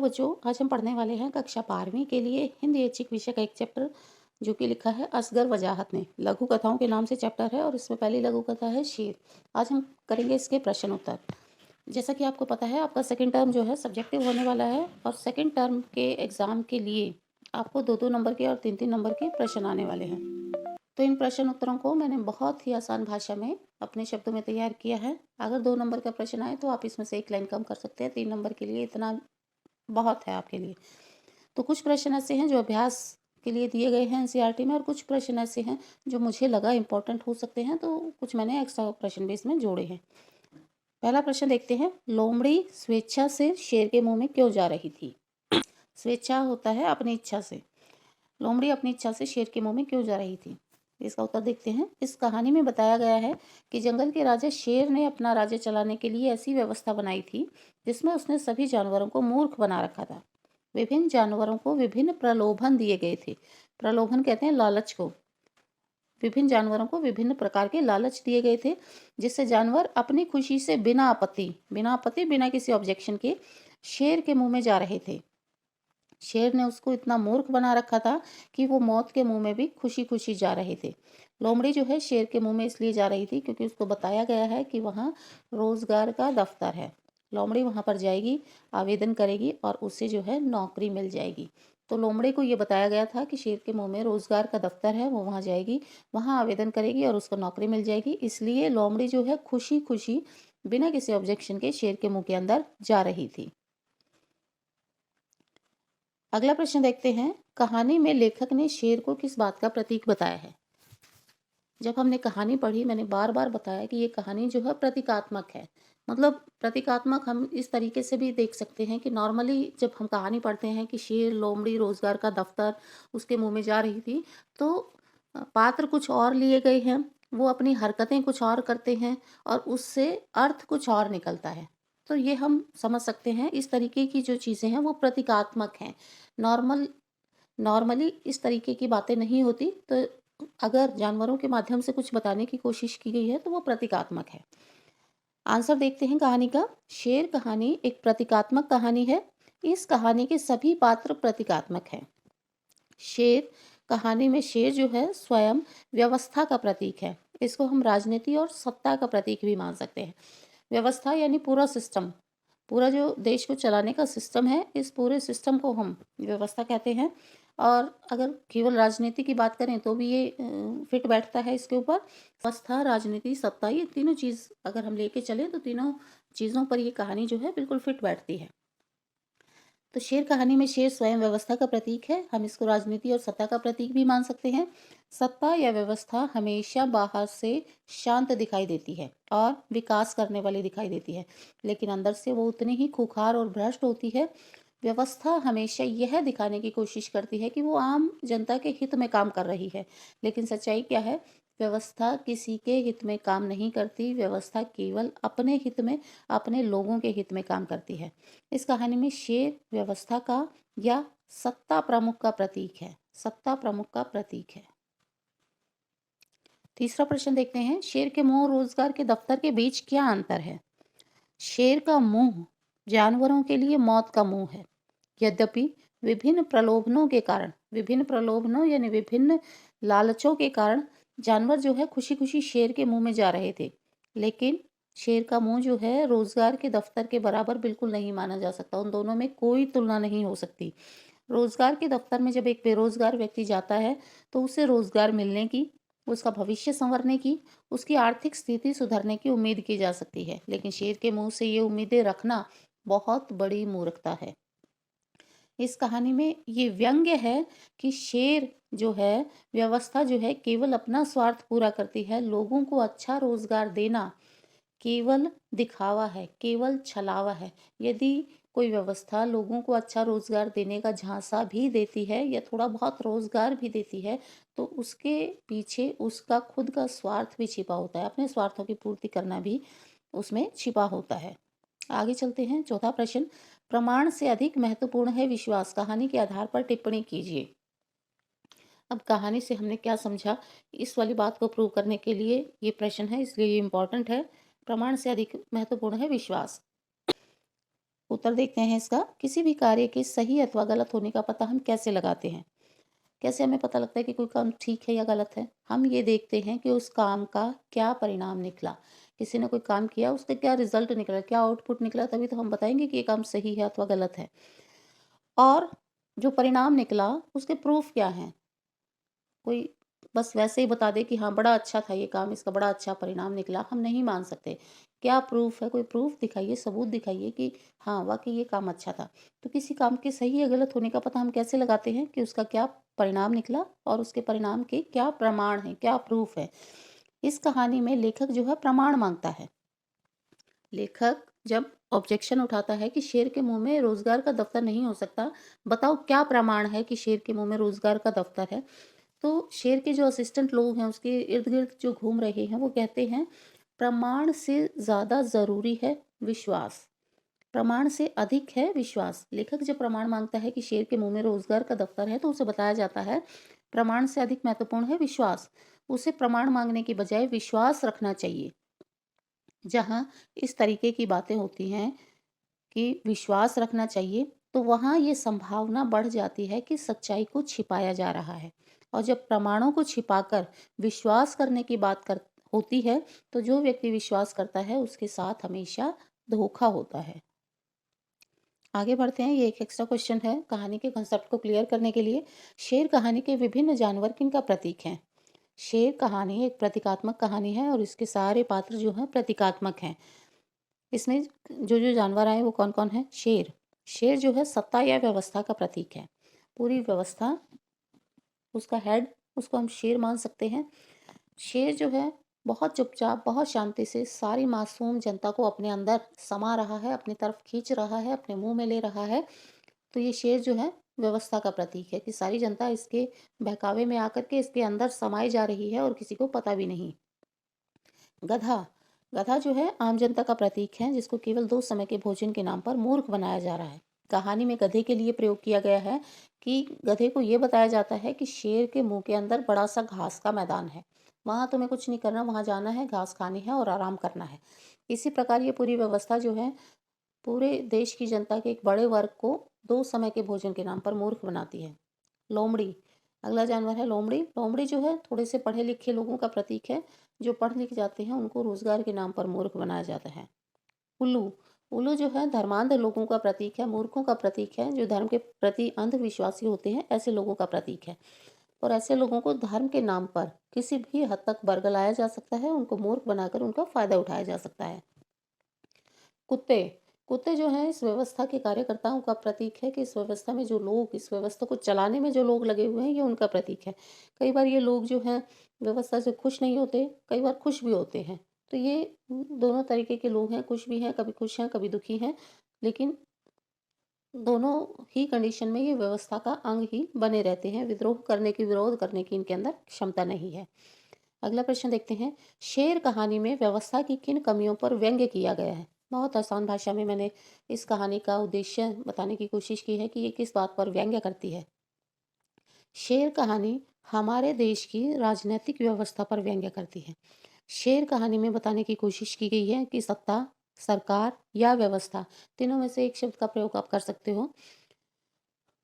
बच्चों, आज हम पढ़ने वाले हैं कक्षा 12वीं के लिए हिंदी ऐच्छिक विषय का एक चैप्टर, जो कि लिखा है असगर वजाहत ने। लघु कथाओं के नाम से चैप्टर है और इसमें पहली लघु कथा है शेर। आज हम करेंगे इसके प्रश्न उत्तर। जैसा कि आपको पता है, आपका सेकंड टर्म जो है सब्जेक्टिव होने वाला है और सेकंड टर्म के एग्जाम के लिए आपको 2-2 नंबर के और 3-3 नंबर के प्रश्न आने वाले हैं। तो इन प्रश्न उत्तरों को मैंने बहुत ही आसान भाषा में अपने शब्दों में तैयार किया है। अगर 2 नंबर का प्रश्न आए तो आप इसमें से एक लाइन कम कर सकते हैं। 3 नंबर के लिए इतना बहुत है आपके लिए। तो कुछ प्रश्न ऐसे हैं जो अभ्यास के लिए दिए गए हैं एनसीईआरटी में, और कुछ प्रश्न ऐसे हैं जो मुझे लगा इम्पोर्टेंट हो सकते हैं, तो कुछ मैंने एक्स्ट्रा प्रश्न भी इसमें जोड़े हैं। पहला प्रश्न देखते हैं, लोमड़ी स्वेच्छा से शेर के मुंह में क्यों जा रही थी? स्वेच्छा होता है अपनी इच्छा से। लोमड़ी अपनी इच्छा से शेर के मुंह में क्यों जा रही थी? इसका उत्तर देखते हैं। इस कहानी में बताया गया है कि जंगल के राजा शेर ने अपना राज्य चलाने के लिए ऐसी व्यवस्था बनाई थी जिसमें उसने सभी जानवरों को मूर्ख बना रखा था। विभिन्न जानवरों को विभिन्न प्रलोभन दिए गए थे। प्रलोभन कहते हैं लालच को। विभिन्न जानवरों को विभिन्न प्रकार के लालच दिए गए थे, जिससे जानवर अपनी खुशी से बिना आपत्ति बिना किसी ऑब्जेक्शन के शेर के मुंह में जा रहे थे। शेर ने उसको इतना मूर्ख बना रखा था कि वो मौत के मुंह में भी खुशी खुशी जा रहे थे। लोमड़ी जो है शेर के मुंह में इसलिए जा रही थी क्योंकि उसको बताया गया है कि वहाँ रोजगार का दफ्तर है। लोमड़ी वहाँ पर जाएगी, आवेदन करेगी और उसे जो है नौकरी मिल जाएगी। तो लोमड़ी को ये बताया गया था कि शेर के मुंह में रोजगार का दफ्तर है, वो वहाँ जाएगी, वहाँ आवेदन करेगी और उसको नौकरी मिल जाएगी। इसलिए लोमड़ी जो है खुशी खुशी बिना किसी ऑब्जेक्शन के शेर के मुंह के अंदर जा रही थी। अगला प्रश्न देखते हैं, कहानी में लेखक ने शेर को किस बात का प्रतीक बताया है? जब हमने कहानी पढ़ी, मैंने बार बार बताया कि ये कहानी जो है प्रतीकात्मक है। मतलब प्रतीकात्मक हम इस तरीके से भी देख सकते हैं कि नॉर्मली जब हम कहानी पढ़ते हैं कि शेर, लोमड़ी, रोजगार का दफ्तर उसके मुंह में जा रही थी, तो पात्र कुछ और लिए गए हैं, वो अपनी हरकतें कुछ और करते हैं और उससे अर्थ कुछ और निकलता है। तो ये हम समझ सकते हैं, इस तरीके की जो चीज़ें हैं वो प्रतीकात्मक हैं। नॉर्मली इस तरीके की बातें नहीं होती। तो अगर जानवरों के माध्यम से कुछ बताने की कोशिश की गई है तो वो प्रतीकात्मक है। आंसर देखते हैं कहानी का। शेर कहानी एक प्रतीकात्मक कहानी है। इस कहानी के सभी पात्र प्रतीकात्मक हैं। शेर कहानी में शेर जो है स्वयं व्यवस्था का प्रतीक है। इसको हम राजनीति और सत्ता का प्रतीक भी मान सकते हैं। व्यवस्था यानी पूरा सिस्टम, पूरा जो देश को चलाने का सिस्टम है, इस पूरे सिस्टम को हम व्यवस्था कहते हैं। और अगर केवल राजनीति की बात करें तो भी ये फिट बैठता है इसके ऊपर। व्यवस्था, राजनीति, सत्ता, ये तीनों चीज़ अगर हम लेके चलें तो तीनों चीज़ों पर ये कहानी जो है बिल्कुल फिट बैठती है। तो शेर कहानी में शेर स्वयं व्यवस्था का प्रतीक है। हम इसको राजनीति और सत्ता का प्रतीक भी मान सकते हैं। सत्ता या व्यवस्था हमेशा बाहर से शांत दिखाई देती है और विकास करने वाली दिखाई देती है, लेकिन अंदर से वो उतनी ही खूंखार और भ्रष्ट होती है। व्यवस्था हमेशा यह दिखाने की कोशिश करती है कि वो आम जनता के हित में काम कर रही है, लेकिन सच्चाई क्या है? व्यवस्था किसी के हित में काम नहीं करती। व्यवस्था केवल अपने हित में, अपने लोगों के हित में काम करती है। इस कहानी में शेर व्यवस्था का या सत्ता प्रमुख का प्रतीक है। सत्ता प्रमुख का प्रतीक है। तीसरा प्रश्न देखते हैं, शेर के मुंह और रोजगार के दफ्तर के बीच क्या अंतर है? शेर का मुंह जानवरों के लिए मौत का मुंह है। यद्यपि विभिन्न प्रलोभनों यानी विभिन्न लालचों के कारण जानवर जो है खुशी खुशी शेर के मुंह में जा रहे थे, लेकिन शेर का मुंह जो है रोजगार के दफ्तर के बराबर बिल्कुल नहीं माना जा सकता। उन दोनों में कोई तुलना नहीं हो सकती। रोजगार के दफ्तर में जब एक बेरोजगार व्यक्ति जाता है तो उसे रोजगार मिलने की, उसका भविष्य संवरने की, उसकी आर्थिक स्थिति सुधरने की उम्मीद की जा सकती है, लेकिन शेर के मुंह से ये उम्मीदें रखना बहुत बड़ी मूर्खता है। इस कहानी में ये व्यंग्य है कि शेर जो है, व्यवस्था जो है, केवल अपना स्वार्थ पूरा करती है। लोगों को अच्छा रोजगार देना केवल दिखावा है, केवल छलावा है। यदि कोई व्यवस्था लोगों को अच्छा रोजगार देने का झांसा भी देती है या थोड़ा बहुत रोजगार भी देती है, तो उसके पीछे उसका खुद का स्वार्थ भी छिपा होता है। अपने स्वार्थों की पूर्ति करना भी उसमें छिपा होता है। आगे चलते हैं। चौथा प्रश्न, प्रमाण से अधिक महत्वपूर्ण है विश्वास। कहानी के आधार पर टिप्पणी कीजिए। अब कहानी से हमने क्या समझा, इस वाली बात को प्रूव करने के लिए ये प्रश्न है, इसलिए ये इम्पोर्टेंट है। प्रमाण से अधिक महत्वपूर्ण है विश्वास। उत्तर देखते हैं इसका। किसी भी कार्य के सही अथवा गलत होने का पता हम कैसे लगाते हैं? कैसे हमें पता लगता है कि कोई काम ठीक है या गलत है? हम ये देखते हैं कि उस काम का क्या परिणाम निकला। किसी ने कोई काम किया, उसका क्या रिजल्ट निकला, क्या आउटपुट निकला, तभी तो हम बताएंगे कि ये काम सही है अथवा गलत है। और जो परिणाम निकला, उसके प्रूफ क्या हैं? कोई बस वैसे ही बता दे कि हाँ बड़ा अच्छा था ये काम, इसका बड़ा अच्छा परिणाम निकला, हम नहीं मान सकते। क्या प्रूफ है? कोई प्रूफ दिखाइए, सबूत दिखाइए कि हाँ वाकई ये काम अच्छा था। तो किसी काम के सही या गलत होने का पता हम कैसे लगाते हैं कि उसका क्या परिणाम निकला और उसके परिणाम के क्या प्रमाण है, क्या प्रूफ है। इस कहानी में लेखक जो है प्रमाण मांगता है। लेखक जब ऑब्जेक्शन उठाता है कि शेर के मुंह में रोजगार का दफ्तर नहीं हो सकता, बताओ क्या प्रमाण है कि शेर के मुंह में रोजगार का दफ्तर है। तो शेर के जो असिस्टेंट लोग हैं उसके इर्द गिर्द जो घूम रहे हैं वो कहते हैं प्रमाण से ज्यादा जरूरी है विश्वास, प्रमाण से अधिक है विश्वास। लेखक जब प्रमाण मांगता है कि शेर के मुंह में रोजगार का दफ्तर है तो उसे बताया जाता है प्रमाण से अधिक महत्वपूर्ण है विश्वास। उसे प्रमाण मांगने की बजाय विश्वास रखना चाहिए। जहां इस तरीके की बातें होती हैं कि विश्वास रखना चाहिए, तो वहाँ ये संभावना बढ़ जाती है कि सच्चाई को छिपाया जा रहा है। और जब प्रमाणों को छिपाकर विश्वास करने की बात कर होती है, तो जो व्यक्ति विश्वास करता है उसके साथ हमेशा धोखा होता है। आगे बढ़ते हैं। ये एक एक्स्ट्रा क्वेश्चन है कहानी के कंसेप्ट को क्लियर करने के लिए। शेर कहानी के विभिन्न जानवर किनका प्रतीक हैं? शेर कहानी एक प्रतीकात्मक कहानी है और इसके सारे पात्र जो हैं प्रतीकात्मक हैं। इसमें जो जो जानवर आए वो कौन कौन है? शेर। शेर जो है सत्ता या व्यवस्था का प्रतीक है। पूरी व्यवस्था उसका हेड, उसको हम शेर मान सकते हैं। शेर जो है बहुत चुपचाप, बहुत शांति से सारी मासूम जनता को अपने अंदर समा रहा है, अपनी तरफ खींच रहा है, अपने मुंह में ले रहा है। तो ये शेर जो है व्यवस्था का प्रतीक है कि सारी जनता इसके बहकावे में आकर के इसके अंदर समाई जा रही है और किसी को पता भी नहीं। गधा। गधा जो है आम जनता का प्रतीक है जिसको केवल 2 समय के भोजन के नाम पर मूर्ख बनाया जा रहा है। कहानी में गधे के लिए प्रयोग किया गया है कि गधे को ये बताया जाता है कि शेर के मुंह के अंदर बड़ा सा घास का मैदान है, वहां तुम्हें कुछ नहीं करना, वहां जाना है, घास खानी है और आराम करना है। इसी प्रकार ये पूरी व्यवस्था जो है पूरे देश की जनता के एक बड़े वर्ग को 2 समय के भोजन के नाम पर मूर्ख बनाती है। लोमड़ी। अगला जानवर है लोमड़ी। लोमड़ी जो है थोड़े से पढ़े लिखे लोगों का प्रतीक है। जो पढ़ लिख जाते हैं उनको रोजगार के नाम पर मूर्ख बनाया जाता है। उल्लू। उल्लू जो है धर्मांध लोगों का प्रतीक है, मूर्खों का प्रतीक है। जो धर्म के प्रति अंधविश्वासी होते हैं ऐसे लोगों का प्रतीक है। और ऐसे लोगों को धर्म के नाम पर किसी भी हद तक बरगलाया जा सकता है, उनको मूर्ख बनाकर उनका फायदा उठाया जा सकता है। कुत्ते। कुत्ते जो हैं इस व्यवस्था के कार्यकर्ताओं का प्रतीक है कि इस व्यवस्था में जो लोग, इस व्यवस्था को चलाने में जो लोग लगे हुए हैं ये उनका प्रतीक है। कई बार ये लोग जो हैं व्यवस्था से खुश नहीं होते, कई बार खुश भी होते हैं। तो ये दोनों तरीके के लोग हैं, कुछ भी हैं, कभी खुश हैं कभी दुखी हैं, लेकिन दोनों ही कंडीशन में ये व्यवस्था का अंग ही बने रहते हैं। विद्रोह करने की, विरोध करने की इनके अंदर क्षमता नहीं है। अगला प्रश्न देखते हैं। शेर कहानी में व्यवस्था की किन कमियों पर व्यंग्य किया गया है? बहुत आसान भाषा में मैंने इस कहानी का उद्देश्य बताने की कोशिश की है कि ये किस बात पर व्यंग्य करती है। शेर कहानी हमारे देश की राजनीतिक व्यवस्था पर व्यंग्य करती है। शेर कहानी में बताने की कोशिश की गई है कि सत्ता, सरकार या व्यवस्था, तीनों में से एक शब्द का प्रयोग आप कर सकते हो।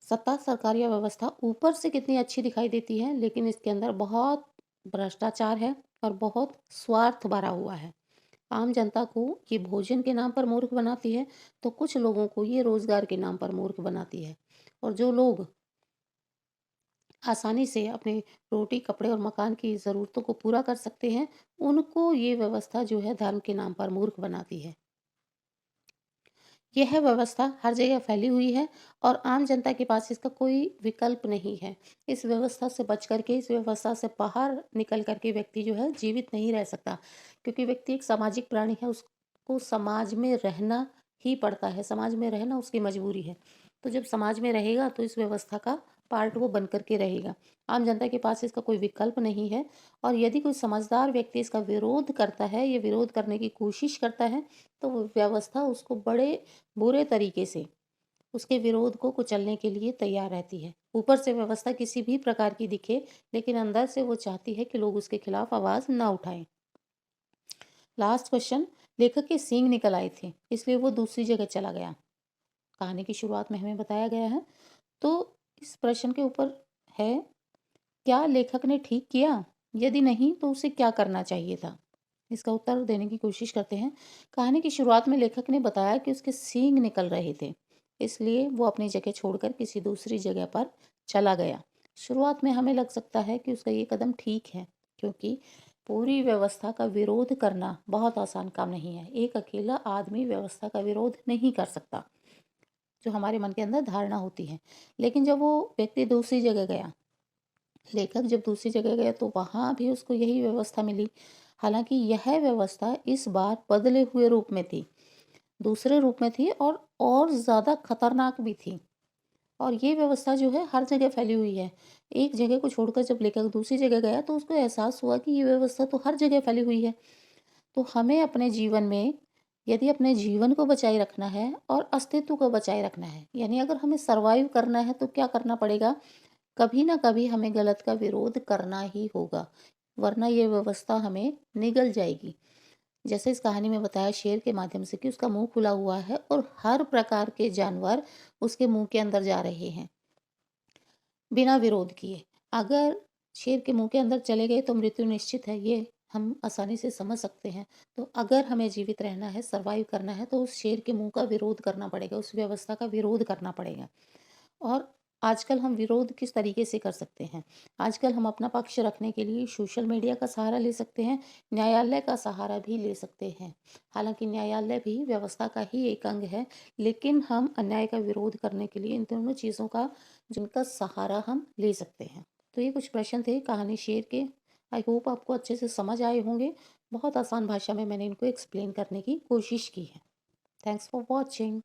सत्ता, सरकार या व्यवस्था ऊपर से कितनी अच्छी दिखाई देती है, लेकिन इसके अंदर बहुत भ्रष्टाचार है और बहुत स्वार्थ भरा हुआ है। आम जनता को ये भोजन के नाम पर मूर्ख बनाती है, तो कुछ लोगों को ये रोजगार के नाम पर मूर्ख बनाती है। और जो लोग आसानी से अपने रोटी, कपड़े और मकान की ज़रूरतों को पूरा कर सकते हैं, उनको ये व्यवस्था जो है धर्म के नाम पर मूर्ख बनाती है। यह व्यवस्था हर जगह फैली हुई है और आम जनता के पास इसका कोई विकल्प नहीं है। इस व्यवस्था से बच करके, इस व्यवस्था से बाहर निकल करके व्यक्ति जो है जीवित नहीं रह सकता, क्योंकि व्यक्ति एक सामाजिक प्राणी है, उसको समाज में रहना ही पड़ता है, समाज में रहना उसकी मजबूरी है। तो जब समाज में रहेगा तो इस व्यवस्था का पार्ट वो बन करके रहेगा। आम जनता के पास इसका कोई विकल्प नहीं है। और यदि कोई समझदार व्यक्ति इसका विरोध करता है, ये विरोध करने की कोशिश करता है, तो वो व्यवस्था उसको बड़े बुरे तरीके से उसके विरोध को कुचलने के लिए तैयार रहती है। ऊपर से व्यवस्था किसी भी प्रकार की दिखे, लेकिन अंदर से वो चाहती है कि लोग उसके खिलाफ आवाज ना उठाएं। Last question. लेखक के सींग निकल आए थे, इसलिए वो दूसरी जगह चला गया। कहानी की शुरुआत में हमें बताया गया है। तो इस प्रश्न के ऊपर है, क्या लेखक ने ठीक किया? यदि नहीं, तो उसे क्या करना चाहिए था? इसका उत्तर देने की कोशिश करते हैं। कहानी की शुरुआत में लेखक ने बताया कि उसके सींग निकल रहे थे, इसलिए वो अपनी जगह छोड़कर किसी दूसरी जगह पर चला गया। शुरुआत में हमें लग सकता है कि उसका ये कदम ठीक है, क्योंकि पूरी व्यवस्था का विरोध करना बहुत आसान काम नहीं है। एक अकेला आदमी व्यवस्था का विरोध नहीं कर सकता, जो हमारे मन के अंदर धारणा होती है। लेकिन जब वो व्यक्ति दूसरी जगह गया, लेखक जब दूसरी जगह गया, तो वहाँ भी उसको यही व्यवस्था मिली। हालांकि यह व्यवस्था इस बार बदले हुए रूप में थी, दूसरे रूप में थी, और ज़्यादा खतरनाक भी थी। और ये व्यवस्था जो है हर जगह फैली हुई है। एक जगह को छोड़कर जब लेखक दूसरी जगह गया, तो उसको एहसास हुआ कि ये व्यवस्था तो हर जगह फैली हुई है। तो हमें अपने जीवन में, यदि अपने जीवन को बचाए रखना है और अस्तित्व को बचाए रखना है, यानी अगर हमें सरवाइव करना है, तो क्या करना पड़ेगा? कभी ना कभी हमें गलत का विरोध करना ही होगा, वरना ये व्यवस्था हमें निगल जाएगी। जैसे इस कहानी में बताया शेर के माध्यम से कि उसका मुंह खुला हुआ है और हर प्रकार के जानवर उसके मुंह के अंदर जा रहे हैं बिना विरोध किए। अगर शेर के मुंह के अंदर चले गए तो मृत्यु निश्चित है, ये हम आसानी से समझ सकते हैं। तो अगर हमें जीवित रहना है, सरवाइव करना है, तो उस शेर के मुंह का विरोध करना पड़ेगा, उस व्यवस्था का विरोध करना पड़ेगा। और आजकल हम विरोध किस तरीके से कर सकते हैं? आजकल हम अपना पक्ष रखने के लिए सोशल मीडिया का सहारा ले सकते हैं, न्यायालय का सहारा भी ले सकते हैं। हालाँकि न्यायालय भी व्यवस्था का ही एक अंग है, लेकिन हम अन्याय का विरोध करने के लिए इन दोनों चीज़ों का, जिनका सहारा हम ले सकते हैं। तो ये कुछ प्रश्न थे कहानी शेर के। आई होप आपको अच्छे से समझ आए होंगे। बहुत आसान भाषा में मैंने इनको एक्सप्लेन करने की कोशिश की है। Thanks for watching.